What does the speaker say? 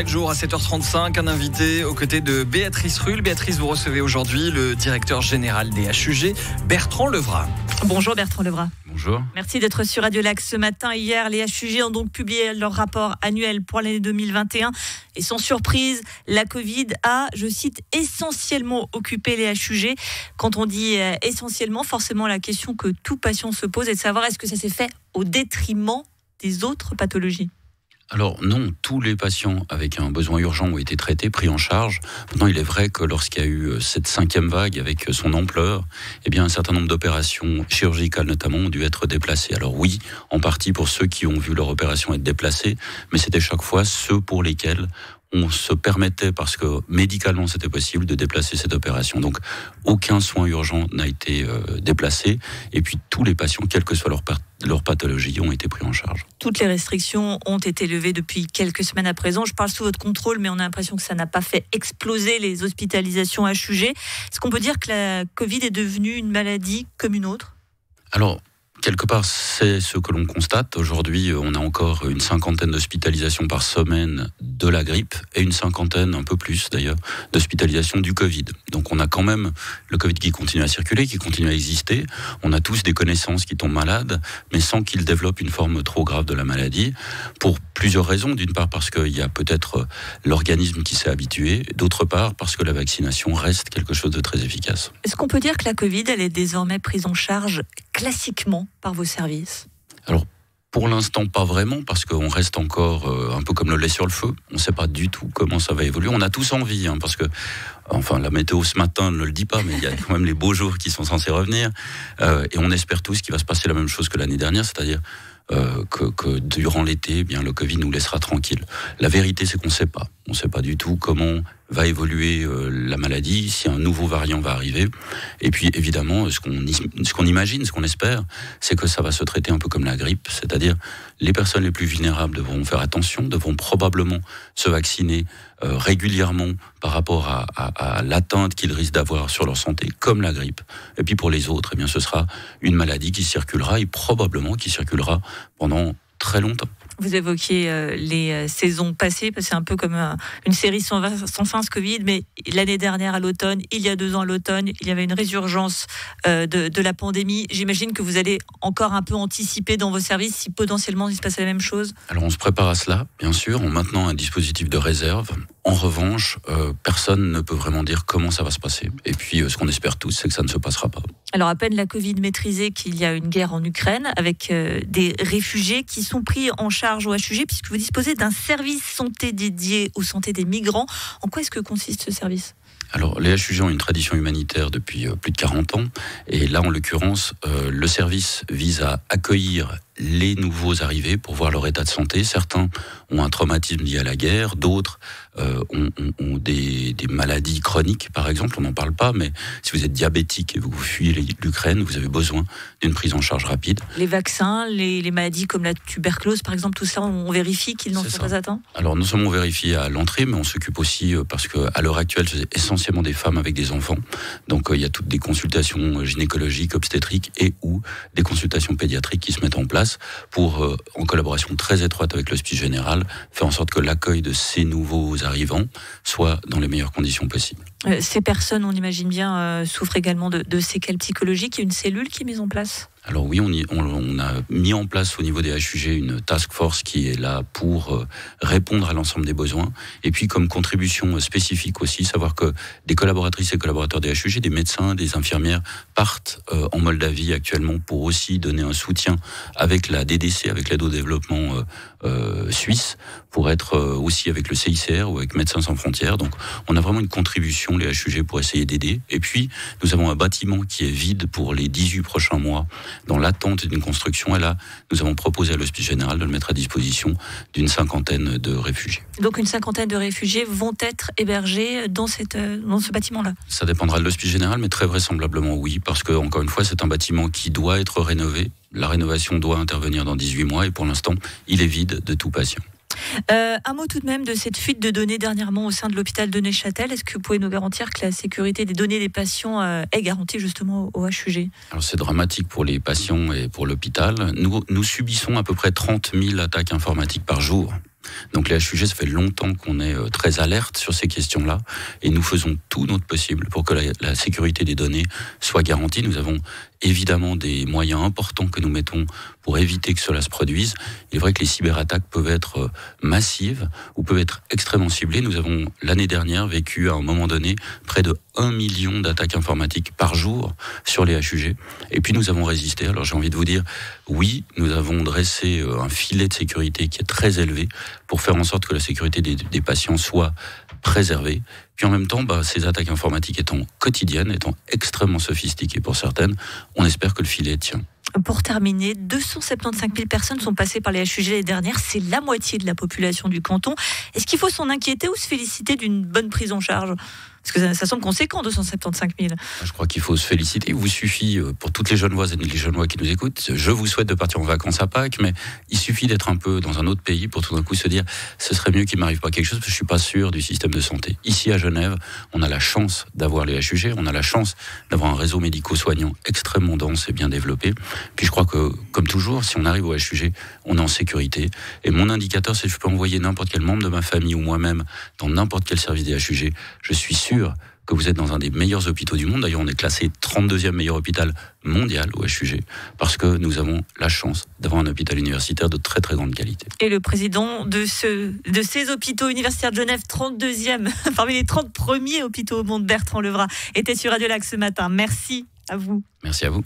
chaque jour à 7h35, un invité aux côtés de Béatrice Rulle. Béatrice, vous recevez aujourd'hui le directeur général des HUG, Bertrand Levrat. Bonjour Bertrand Levrat. Bonjour. Merci d'être sur Radio Lac ce matin. Hier, les HUG ont donc publié leur rapport annuel pour l'année 2021. Et sans surprise, la Covid a, je cite, essentiellement occupé les HUG. Quand on dit essentiellement, forcément la question que tout patient se pose est de savoir est-ce que ça s'est fait au détriment des autres pathologies ? Alors non, tous les patients avec un besoin urgent ont été traités, pris en charge. Maintenant, il est vrai que lorsqu'il y a eu cette 5e vague avec son ampleur, eh bien, un certain nombre d'opérations chirurgicales notamment ont dû être déplacées. Alors oui, en partie pour ceux qui ont vu leur opération être déplacée, mais c'était chaque fois ceux pour lesquels on se permettait, parce que médicalement c'était possible, de déplacer cette opération. Donc aucun soin urgent n'a été déplacé, et puis tous les patients, quelle que soit leur pathologie, ont été pris en charge. Toutes les restrictions ont été levées depuis quelques semaines à présent. Je parle sous votre contrôle, mais on a l'impression que ça n'a pas fait exploser les hospitalisations HUG. Est-ce qu'on peut dire que la Covid est devenue une maladie comme une autre ? Alors, quelque part, c'est ce que l'on constate. Aujourd'hui, on a encore une 50aine d'hospitalisations par semaine de la grippe et une 50aine, un peu plus d'ailleurs, d'hospitalisations du Covid. Donc on a quand même le Covid qui continue à circuler, qui continue à exister. On a tous des connaissances qui tombent malades, mais sans qu'ils développent une forme trop grave de la maladie, pour plusieurs raisons. D'une part parce qu'il y a peut-être l'organisme qui s'est habitué, d'autre part parce que la vaccination reste quelque chose de très efficace. Est-ce qu'on peut dire que la Covid, elle est désormais prise en charge classiquement par vos services ? Alors, pour l'instant, pas vraiment, parce qu'on reste encore un peu comme le lait sur le feu. On ne sait pas du tout comment ça va évoluer. On a tous envie, parce que, enfin, la météo ce matin ne le dit pas, mais il y a quand même les beaux jours qui sont censés revenir. Et on espère tous qu'il va se passer la même chose que l'année dernière, c'est-à-dire que durant l'été, eh bien, le Covid nous laissera tranquille. La vérité, c'est qu'on ne sait pas. On ne sait pas du tout comment va évoluer la maladie, si un nouveau variant va arriver. Et puis, évidemment, ce qu'on imagine, ce qu'on espère, c'est que ça va se traiter un peu comme la grippe, c'est-à-dire les personnes les plus vulnérables devront faire attention, devront probablement se vacciner régulièrement par rapport à l'atteinte qu'ils risquent d'avoir sur leur santé, comme la grippe. Et puis pour les autres, eh bien, ce sera une maladie qui circulera et probablement qui circulera pendant très longtemps. Vous évoquiez les saisons passées, parce que c'est un peu comme une série sans fin ce Covid, mais l'année dernière à l'automne, il y a 2 ans à l'automne, il y avait une résurgence de la pandémie. J'imagine que vous allez encore un peu anticiper dans vos services si potentiellement il se passe la même chose. Alors on se prépare à cela, bien sûr, en maintenant un dispositif de réserve. En revanche, personne ne peut vraiment dire comment ça va se passer. Et puis ce qu'on espère tous, c'est que ça ne se passera pas. Alors à peine la Covid maîtrisée qu'il y a une guerre en Ukraine avec des réfugiés qui sont pris en charge au HUG, puisque vous disposez d'un service santé dédié aux santé des migrants. En quoi est-ce que consiste ce service ? Alors, les HUG ont une tradition humanitaire depuis plus de 40 ans. Et là, en l'occurrence, le service vise à accueillir les nouveaux arrivés pour voir leur état de santé. Certains ont un traumatisme lié à la guerre, d'autres ont des maladies chroniques, par exemple. On n'en parle pas, mais si vous êtes diabétique et vous fuyez l'Ukraine, vous avez besoin d'une prise en charge rapide. Les vaccins, les maladies comme la tuberculose, par exemple, tout ça, on vérifie qu'ils n'en sont pas atteints ? Alors, non seulement on vérifie à l'entrée, mais on s'occupe aussi, parce qu'à l'heure actuelle, c'est essentiellement des femmes avec des enfants. Donc, il y a toutes des consultations gynécologiques, obstétriques et ou des consultations pédiatriques qui se mettent en place pour, en collaboration très étroite avec l'Hospice Général, faire en sorte que l'accueil de ces nouveaux arrivants soit dans les meilleures conditions possibles. Ces personnes, on imagine bien, souffrent également de séquelles psychologiques. Il y a une cellule qui est mise en place ? Alors oui, on a mis en place au niveau des HUG une task force qui est là pour répondre à l'ensemble des besoins. Et puis comme contribution spécifique aussi, savoir que des collaboratrices et collaborateurs des HUG, des médecins, des infirmières partent en Moldavie actuellement pour aussi donner un soutien avec la DDC, avec l'aide au développement suisse, pour être aussi avec le CICR ou avec Médecins sans frontières. Donc on a vraiment une contribution, les HUG, pour essayer d'aider. Et puis nous avons un bâtiment qui est vide pour les 18 prochains mois, dans l'attente d'une construction. Et là, nous avons proposé à l'Hospice Général de le mettre à disposition d'une 50aine de réfugiés. Donc une 50aine de réfugiés vont être hébergés dans ce bâtiment-là ? Ça dépendra de l'Hospice Général, mais très vraisemblablement oui, parce que, encore une fois, c'est un bâtiment qui doit être rénové. La rénovation doit intervenir dans 18 mois et pour l'instant, il est vide de tout patient. Un mot tout de même de cette fuite de données dernièrement au sein de l'hôpital de Neuchâtel. Est-ce que vous pouvez nous garantir que la sécurité des données des patients est garantie justement au HUG ? Alors c'est dramatique pour les patients et pour l'hôpital. Nous subissons à peu près 30 000 attaques informatiques par jour. Donc les HUG, ça fait longtemps qu'on est très alerte sur ces questions-là et nous faisons tout notre possible pour que la sécurité des données soit garantie. Nous avons évidemment des moyens importants que nous mettons pour éviter que cela se produise. Il est vrai que les cyberattaques peuvent être massives ou peuvent être extrêmement ciblées. Nous avons l'année dernière vécu à un moment donné près de 1 million d'attaques informatiques par jour sur les HUG. Et puis nous avons résisté. Alors j'ai envie de vous dire, oui, nous avons dressé un filet de sécurité qui est très élevé pour faire en sorte que la sécurité des patients soit préservée. Puis en même temps, ces attaques informatiques étant quotidiennes, étant extrêmement sophistiquées pour certaines, on espère que le filet tient. Pour terminer, 275 000 personnes sont passées par les HUG l'année dernière. C'est la moitié de la population du canton. Est-ce qu'il faut s'en inquiéter ou se féliciter d'une bonne prise en charge ? Parce que ça semble conséquent, 275 000. Je crois qu'il faut se féliciter. Il vous suffit, pour toutes les Genevoises et les Genevois qui nous écoutent, je vous souhaite de partir en vacances à Pâques, mais il suffit d'être un peu dans un autre pays pour tout d'un coup se dire ce serait mieux qu'il ne m'arrive pas quelque chose, parce que je ne suis pas sûr du système de santé. Ici à Genève, on a la chance d'avoir les HUG, on a la chance d'avoir un réseau médico-soignant extrêmement dense et bien développé. Puis je crois que, comme toujours, si on arrive au HUG, on est en sécurité. Et mon indicateur, c'est que je peux envoyer n'importe quel membre de ma famille ou moi-même dans n'importe quel service des HUG. Je suis sûr que vous êtes dans un des meilleurs hôpitaux du monde. D'ailleurs, on est classé 32e meilleur hôpital mondial au HUG, parce que nous avons la chance d'avoir un hôpital universitaire de très très grande qualité. Et le président de ces hôpitaux universitaires de Genève, 32e, parmi les 30 premiers hôpitaux au monde, Bertrand Levrat, était sur Radio Lac ce matin. Merci à vous. Merci à vous.